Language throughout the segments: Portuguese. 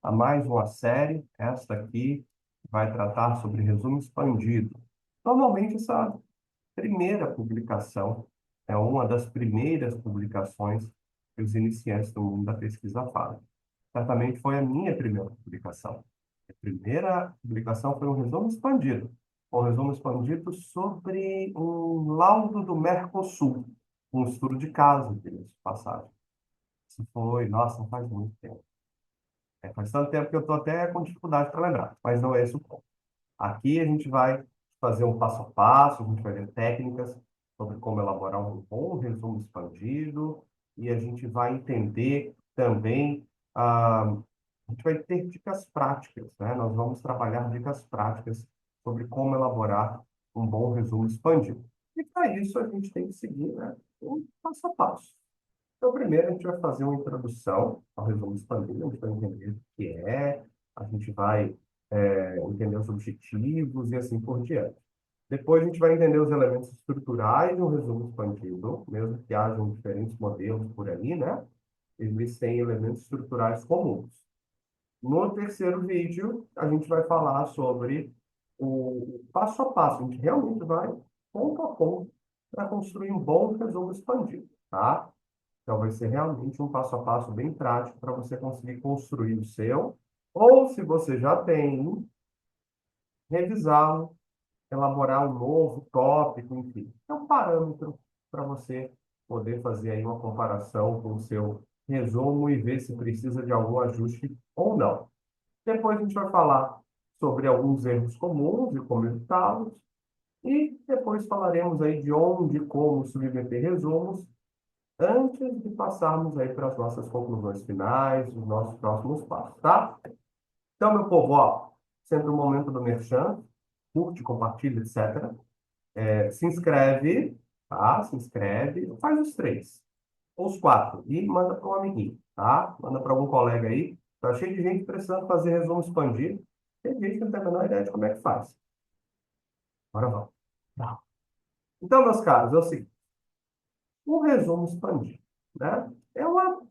a mais uma série. Esta aqui vai tratar sobre resumo expandido. Normalmente, essa primeira publicação é uma das primeiras publicações que os iniciantes do mundo da pesquisa fazem. Certamente foi a minha primeira publicação. A primeira publicação foi um resumo expandido. Um resumo expandido sobre um laudo do Mercosul, um estudo de caso, diga-se de passagem. Isso foi, nossa, faz muito tempo. Faz tanto tempo que eu estou até com dificuldade para lembrar, mas não é esse o ponto. Aqui a gente vai fazer um passo a passo, a gente vai ver técnicas sobre como elaborar um bom resumo expandido e a gente vai entender também, a gente vai ter dicas práticas, né? Nós vamos trabalhar dicas práticas sobre como elaborar um bom resumo expandido. E para isso a gente tem que seguir, né, um passo a passo. Então, primeiro, a gente vai fazer uma introdução ao resumo expandido, a gente vai entender o que é, a gente vai entender os objetivos e assim por diante. Depois, a gente vai entender os elementos estruturais do resumo expandido, mesmo que hajam diferentes modelos por aí, né? Eles têm elementos estruturais comuns. No terceiro vídeo, a gente vai falar sobre o passo a passo, a gente realmente vai ponto a ponto para construir um bom resumo expandido, tá? Então, vai ser realmente um passo a passo bem prático para você conseguir construir o seu, ou se você já tem, revisá-lo, elaborar um novo tópico, enfim. É um parâmetro para você poder fazer aí uma comparação com o seu resumo e ver se precisa de algum ajuste ou não. Depois a gente vai falar sobre alguns erros comuns e como evitá-los, e depois falaremos aí de onde e como submeter resumos antes de passarmos aí para as nossas conclusões finais, os nossos próximos passos, tá? Então, meu povo, ó, sempre o momento do merchan, curte, compartilha, etc. Se inscreve, tá? Se inscreve, faz os três, ou os quatro, e manda para um amiguinho, tá? Manda para algum colega aí. Tá cheio de gente precisando fazer resumo expandido. Tem gente que não tem a menor ideia de como é que faz. Bora, vamos. Tá. Então, meus caros, é o seguinte, o resumo expandido, né? É uma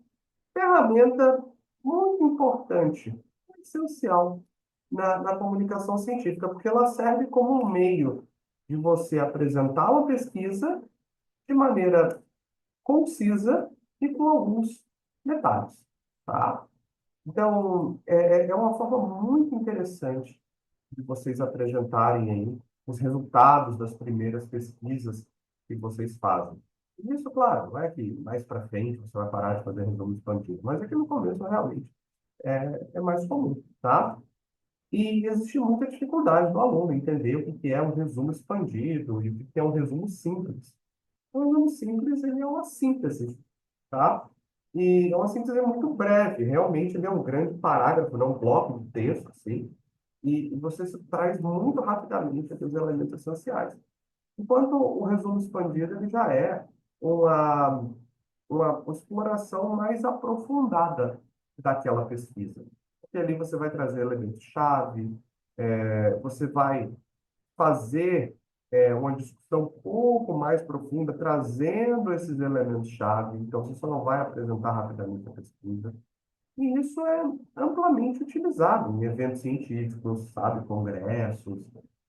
ferramenta muito importante, essencial na comunicação científica, porque ela serve como um meio de você apresentar uma pesquisa de maneira concisa e com alguns detalhes, tá? Então, é uma forma muito interessante de vocês apresentarem aí os resultados das primeiras pesquisas que vocês fazem. E isso, claro, não é que mais para frente você vai parar de fazer resumo expandido, mas é que no começo realmente é mais comum, tá? E existe muita dificuldade do aluno entender o que é um resumo expandido e o que é um resumo simples. Um resumo simples, ele é uma síntese, tá? E é uma síntese muito breve, realmente ele é um grande parágrafo, não um bloco de texto, assim, e você se traz muito rapidamente aqueles elementos essenciais. Enquanto o resumo expandido ele já é uma, uma exploração mais aprofundada daquela pesquisa. Porque ali você vai trazer elementos-chave, você vai fazer uma discussão um pouco mais profunda, trazendo esses elementos-chave. Então, você só não vai apresentar rapidamente a pesquisa. E isso é amplamente utilizado em eventos científicos, sabe, congressos,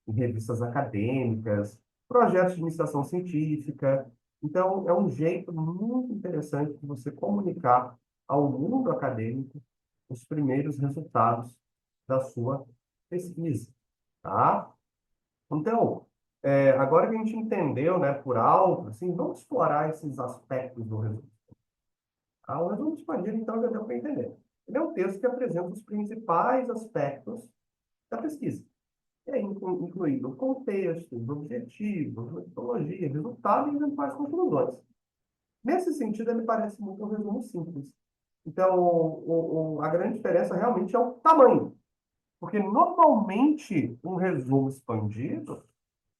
em revistas acadêmicas, projetos de iniciação científica. Então, é um jeito muito interessante de você comunicar ao mundo acadêmico os primeiros resultados da sua pesquisa, tá? Então, agora que a gente entendeu, né, por alto, assim, vamos explorar esses aspectos do resumo. O resumo expandido, então, já deu para entender. Ele é um texto que apresenta os principais aspectos da pesquisa, e aí, incluindo o contexto, os objetivos, metodologia, resultado e eventuais conclusões. Nesse sentido, ele parece muito um resumo simples. Então, a grande diferença realmente é o tamanho, porque normalmente um resumo expandido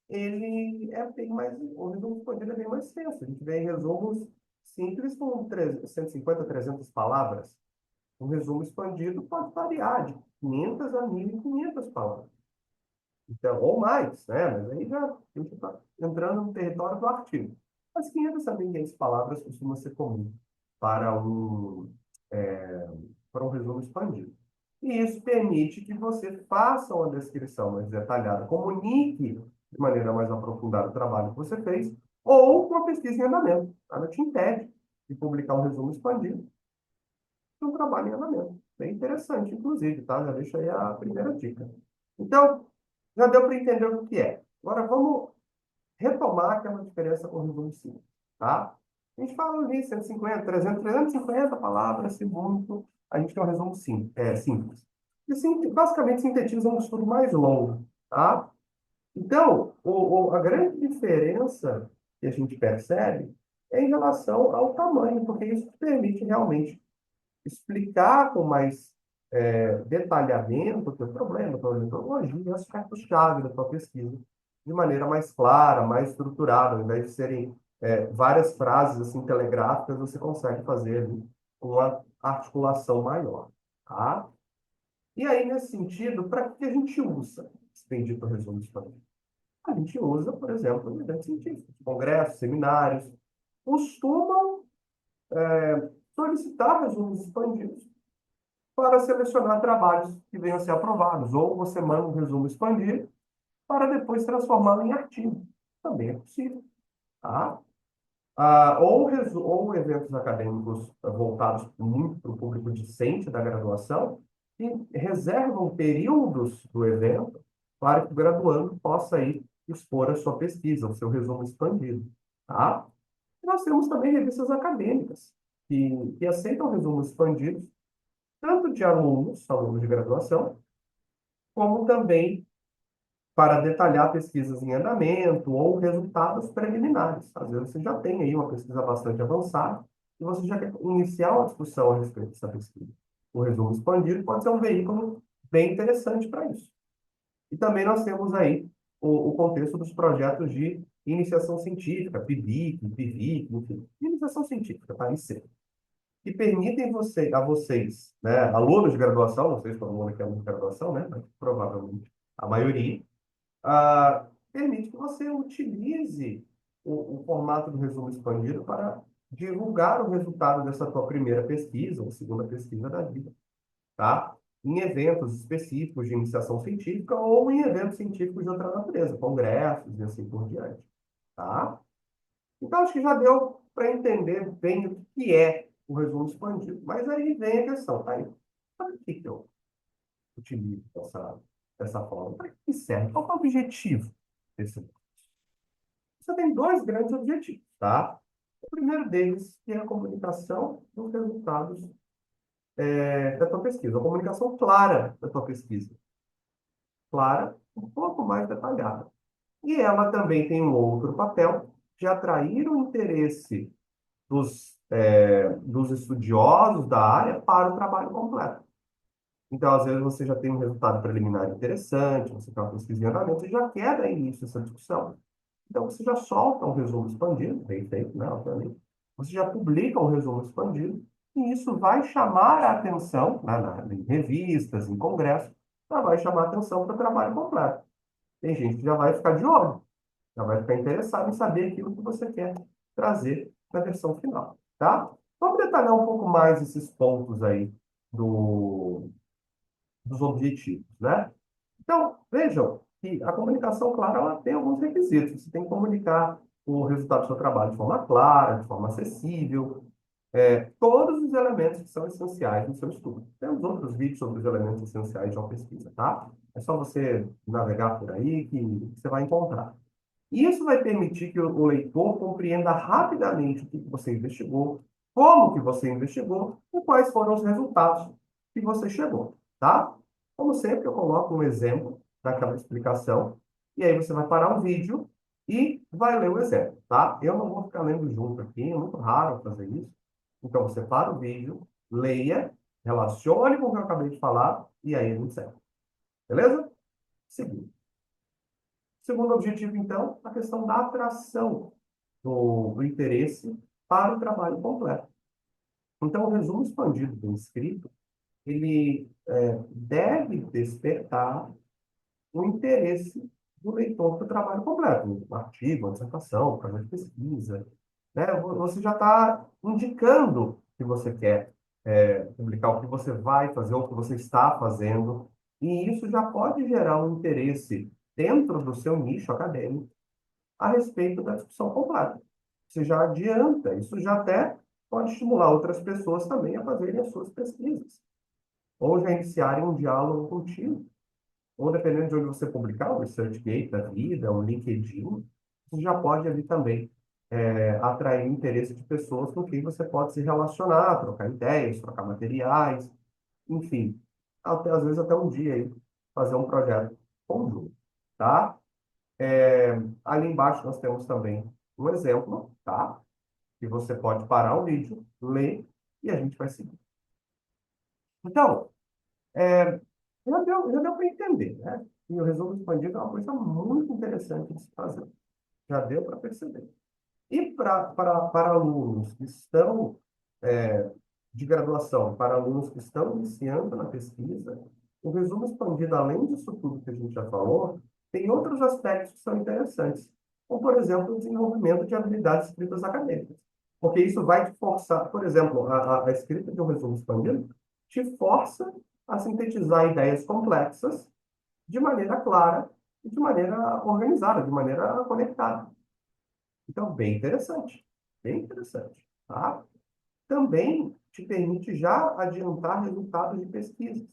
ele é bem mais, o resumo expandido é bem mais extenso. A gente vê resumos simples com 150, 300 palavras. Um resumo expandido pode variar de 500 a 1.500 palavras. Então, ou mais, né? Mas aí já a gente está entrando no território do artigo. Mas 500 a 1.500 palavras costuma ser comum para um, é, para um resumo expandido. E isso permite que você faça uma descrição mais detalhada, comunique de maneira mais aprofundada o trabalho que você fez, ou uma pesquisa em andamento. Nada te impede de publicar um resumo expandido de um trabalho em andamento. Bem interessante, inclusive, tá? Já deixa aí a primeira dica. Então, já deu para entender o que é. Agora vamos retomar aquela diferença com o resumo simples, tá? A gente fala ali 150, 300, 350 palavras, se muito, a gente tem um resumo simples. E basicamente sintetiza um estudo mais longo, tá? Então, a grande diferença que a gente percebe é em relação ao tamanho, porque isso permite realmente explicar com mais detalhamento o teu problema, a tua metodologia, as cartas-chave da tua pesquisa, de maneira mais clara, mais estruturada, ao invés de serem várias frases assim telegráficas, você consegue fazer ali uma articulação maior, tá? E aí, nesse sentido, para que a gente usa esse bendito resumo expandido? A gente usa, por exemplo, em eventos científicos, congressos, seminários, costumam solicitar resumos expandidos para selecionar trabalhos que venham a ser aprovados. Ou você manda um resumo expandido para depois transformá-lo em artigo. Também é possível. Tá? Ou eventos acadêmicos voltados muito para o público discente da graduação, que reservam períodos do evento para que o graduando possa aí expor a sua pesquisa, o seu resumo expandido. Tá? E nós temos também revistas acadêmicas que aceitam resumos expandidos tanto de alunos de graduação, como também para detalhar pesquisas em andamento ou resultados preliminares. Às vezes você já tem aí uma pesquisa bastante avançada e você já quer iniciar uma discussão a respeito dessa pesquisa. O resumo expandido pode ser um veículo bem interessante para isso. E também nós temos aí o contexto dos projetos de iniciação científica, PIBIC, PIVIC, enfim, iniciação científica, tá? IC, que permitem a vocês, né, alunos de graduação, não sei se todo mundo aqui é aluno de graduação, né, mas provavelmente a maioria, permite que você utilize o formato do resumo expandido para divulgar o resultado dessa tua primeira pesquisa ou segunda pesquisa da vida, tá? Em eventos específicos de iniciação científica ou em eventos científicos de outra natureza, congressos e assim por diante, tá? Então, acho que já deu para entender bem o que é o resumo expandido. Mas aí vem a questão, tá aí? Para que eu utilizo essa forma? Para que serve? Qual é o objetivo desse? Você tem dois grandes objetivos, tá? O primeiro deles que é a comunicação dos resultados da tua pesquisa, a comunicação clara da tua pesquisa. Clara, um pouco mais detalhada. E ela também tem um outro papel de atrair o interesse dos estudiosos da área para o trabalho completo. Então, às vezes, você já tem um resultado preliminar interessante, você tem uma pesquisa em andamento, você já quer dar início a essa discussão. Então, você já solta um resumo expandido, bem feito, né, obviamente. Você já publica um resumo expandido, e isso vai chamar a atenção, né, em revistas, em congressos, já vai chamar a atenção para o trabalho completo. Tem gente que já vai ficar de olho, já vai ficar interessado em saber aquilo que você quer trazer na versão final, tá? Vamos detalhar um pouco mais esses pontos aí dos objetivos, né? Então, vejam que a comunicação clara ela tem alguns requisitos. Você tem que comunicar o resultado do seu trabalho de forma clara, de forma acessível, todos os elementos que são essenciais no seu estudo. Temos outros vídeos sobre os elementos essenciais de uma pesquisa, tá? É só você navegar por aí que você vai encontrar. E isso vai permitir que o leitor compreenda rapidamente o que você investigou, como que você investigou e quais foram os resultados que você chegou, tá? Como sempre, eu coloco um exemplo daquela explicação e aí você vai parar o vídeo e vai ler o exemplo, tá? Eu não vou ficar lendo junto aqui, é muito raro fazer isso. Então, você para o vídeo, leia, relacione com o que eu acabei de falar e aí a gente segue. Beleza? Seguinte. Segundo objetivo, então, a questão da atração do interesse para o trabalho completo. Então, o resumo expandido do inscrito, ele deve despertar o interesse do leitor para o trabalho completo, um artigo, uma dissertação, um projeto de pesquisa, né? Você já está indicando que você quer publicar o que você vai fazer, ou o que você está fazendo, e isso já pode gerar um interesse dentro do seu nicho acadêmico a respeito da discussão completa. Você já adianta, isso já até pode estimular outras pessoas também a fazerem as suas pesquisas, ou já iniciarem um diálogo contigo, ou dependendo de onde você publicar, o ResearchGate da vida, o LinkedIn, isso já pode ali também atrair o interesse de pessoas com quem você pode se relacionar, trocar ideias, trocar materiais, enfim, até, às vezes até um dia aí, fazer um projeto conjunto, tá? Ali embaixo nós temos também um exemplo, tá? Que você pode parar o vídeo, ler e a gente vai seguir. Então, é, já deu para entender, né? E o resumo expandido é uma coisa muito interessante de se fazer. Já deu para perceber. E para alunos que estão de graduação, para alunos que estão iniciando na pesquisa, o resumo expandido, além disso tudo que a gente já falou, tem outros aspectos que são interessantes, como, por exemplo, o desenvolvimento de habilidades escritas acadêmicas. Porque isso vai te forçar, por exemplo, a escrita de um resumo expandido te força a sintetizar ideias complexas de maneira clara e de maneira organizada, de maneira conectada. Então, bem interessante, bem interessante, tá? Também te permite já adiantar resultados de pesquisas.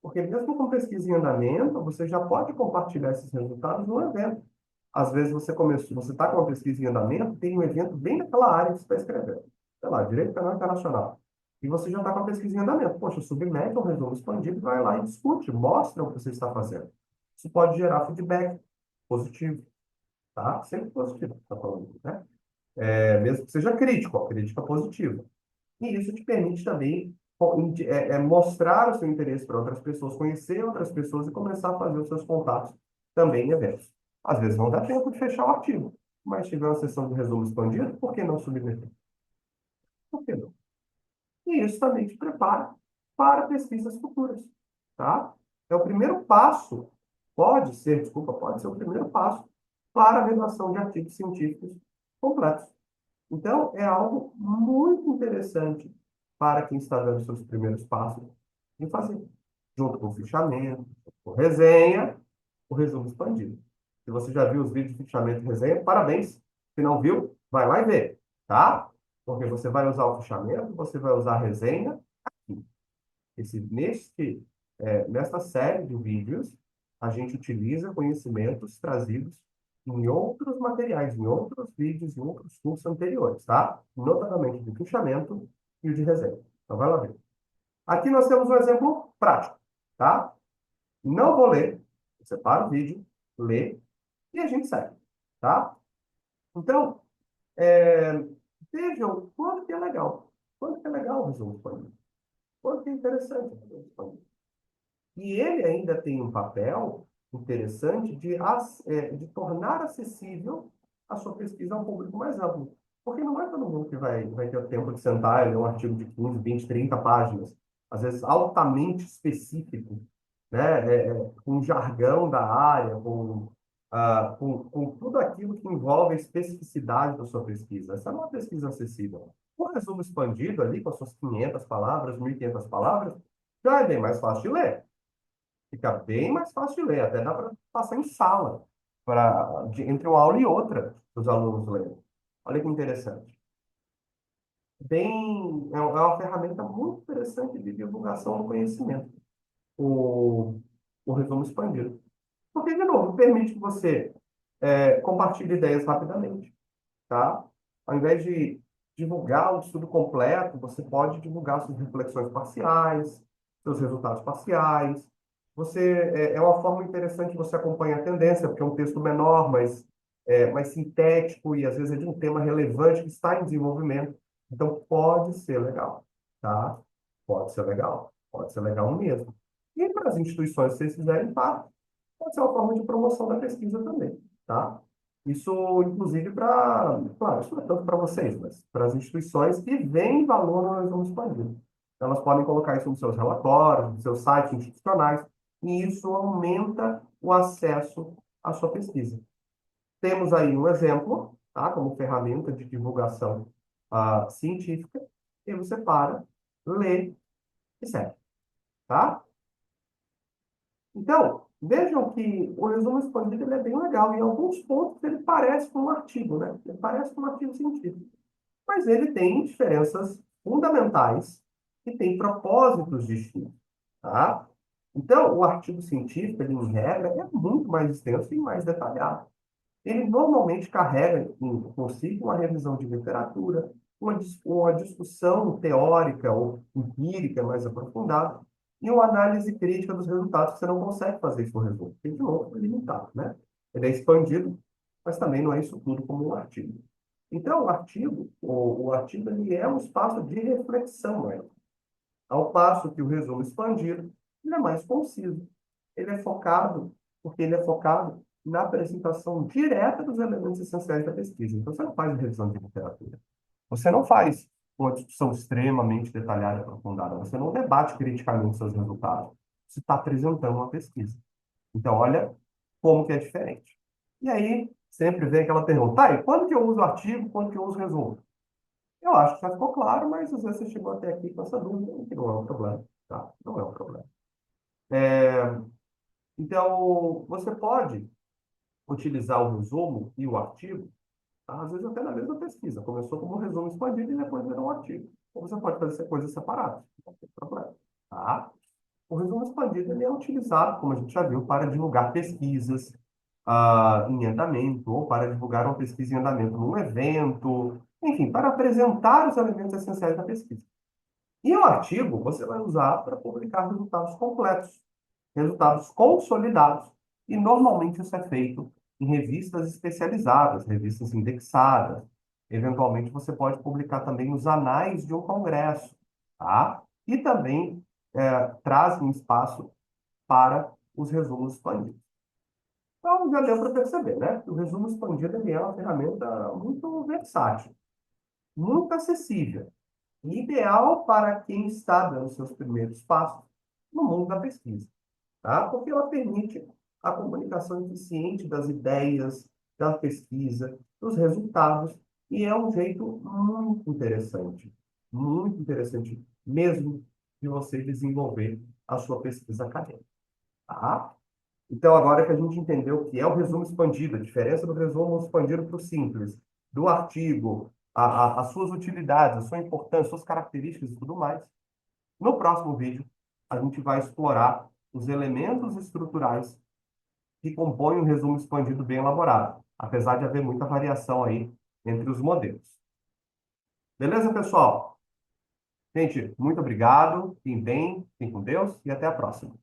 Porque mesmo com pesquisa em andamento, você já pode compartilhar esses resultados no evento. Às vezes você começou, você está com uma pesquisa em andamento, tem um evento bem naquela área que você está escrevendo. Sei lá, Direito Penal Internacional. E você já está com a pesquisa em andamento. Poxa, submete um resumo expandido, vai lá e discute, mostra o que você está fazendo. Isso pode gerar feedback positivo, tá? Sempre positivo, tá falando, né? Mesmo que seja crítico, ó, crítica positiva. E isso te permite também mostrar o seu interesse para outras pessoas, conhecer outras pessoas e começar a fazer os seus contatos também em eventos. Às vezes não dá tempo de fechar o artigo, mas se tiver uma sessão de resumo expandido, por que não submeter? Por que não? E isso também te prepara para pesquisas futuras, tá? É o primeiro passo, pode ser o primeiro passo para a redação de artigos científicos completos. Então, é algo muito interessante para quem está dando seus primeiros passos em fazer, junto com o fichamento, com resenha, o resumo expandido. Se você já viu os vídeos de fichamento e resenha, parabéns. Se não viu, vai lá e vê, tá? Porque você vai usar o fichamento, você vai usar a resenha aqui. Nesta série de vídeos, a gente utiliza conhecimentos trazidos em outros materiais, em outros vídeos, em outros cursos anteriores, tá? Notadamente de fichamento e o de resenha. Então, vai lá ver. Aqui nós temos um exemplo prático, tá? Não vou ler, você para o vídeo, lê e a gente segue, tá? Então, é, vejam quanto que é legal. Quanto que é legal o resumo expandido. Quanto que é interessante o resumo expandido. E ele ainda tem um papel interessante de tornar acessível a sua pesquisa a um público mais amplo. Porque não é todo mundo que vai ter o tempo de sentar e ler um artigo de 15, 20, 30 páginas, às vezes altamente específico, né? Com jargão da área, com tudo aquilo que envolve a especificidade da sua pesquisa. Essa não é uma pesquisa acessível. O resumo expandido ali, com as suas 500 palavras, 1.500 palavras, já é bem mais fácil de ler. Fica bem mais fácil de ler, até dá para passar em sala, entre uma aula e outra, os alunos lerem. Olha que interessante. É uma ferramenta muito interessante de divulgação do conhecimento, o, o resumo expandido. Porque, de novo, permite que você compartilhe ideias rapidamente, tá? Ao invés de divulgar o estudo completo, você pode divulgar suas reflexões parciais, seus resultados parciais. É uma forma interessante de você acompanhar a tendência, porque é um texto menor, mas mais sintético e às vezes é de um tema relevante que está em desenvolvimento. Então pode ser legal, tá? Pode ser legal mesmo. E para as instituições, se vocês fizerem parte, pode ser uma forma de promoção da pesquisa também, tá? Isso, inclusive, claro, isso não é tanto para vocês, mas para as instituições que veem valor no resumo expandido. Elas podem colocar isso nos seus relatórios, nos seus sites institucionais, e isso aumenta o acesso à sua pesquisa. Temos aí um exemplo, tá? Como ferramenta de divulgação científica, e você para, lê e segue, tá? Então, vejam que o resumo expandido ele é bem legal. Em alguns pontos ele parece com um artigo, né? Ele parece com um artigo científico. Mas ele tem diferenças fundamentais e tem propósitos distintos, tá? Então, o artigo científico, ele, em regra, é muito mais extenso e mais detalhado. Ele normalmente carrega consigo uma revisão de literatura, uma discussão teórica ou empírica mais aprofundada e uma análise crítica dos resultados que você não consegue fazer isso no resumo, porque, de novo, é limitado, né? Ele é expandido, mas também não é isso tudo como um artigo. Então, o artigo ele é um espaço de reflexão, né? Ao passo que o resumo expandido ele é mais conciso. Ele é focado, porque ele é focado na apresentação direta dos elementos essenciais da pesquisa. Então, você não faz uma revisão de literatura. Você não faz uma discussão extremamente detalhada e aprofundada. Você não debate criticamente seus resultados. Você está apresentando uma pesquisa. Então, olha como que é diferente. E aí, sempre vem aquela pergunta, tá, e quando que eu uso artigo, quando que eu uso resumo? Eu acho que já ficou claro, mas às vezes você chegou até aqui com essa dúvida, que não é um problema, tá? Não é um problema. Então, você pode utilizar o resumo e o artigo, tá? Às vezes até na mesma pesquisa. Começou como um resumo expandido e depois virou um artigo. Ou você pode fazer coisas separadas, não tem problema, tá? O resumo expandido ele é utilizado, como a gente já viu, para divulgar pesquisas em andamento, ou para divulgar uma pesquisa em andamento num evento, enfim, para apresentar os elementos essenciais da pesquisa. E o artigo você vai usar para publicar resultados completos, resultados consolidados. E normalmente isso é feito em revistas especializadas, revistas indexadas. Eventualmente você pode publicar também nos anais de um congresso, tá? E também traz um espaço para os resumos expandidos. Então já deu para perceber, né? Que o resumo expandido ele é uma ferramenta muito versátil, muito acessível ideal para quem está dando seus primeiros passos no mundo da pesquisa, tá? Porque ela permite a comunicação eficiente das ideias, da pesquisa, dos resultados, e é um jeito muito interessante mesmo de você desenvolver a sua pesquisa acadêmica, tá? Então, agora que a gente entendeu o que é o resumo expandido, a diferença do resumo expandido para o simples, do artigo, as suas utilidades, a sua importância, suas características e tudo mais, no próximo vídeo, a gente vai explorar os elementos estruturais que compõem um resumo expandido bem elaborado, apesar de haver muita variação aí entre os modelos. Beleza, pessoal? Gente, muito obrigado, fiquem bem, fiquem com Deus e até a próxima.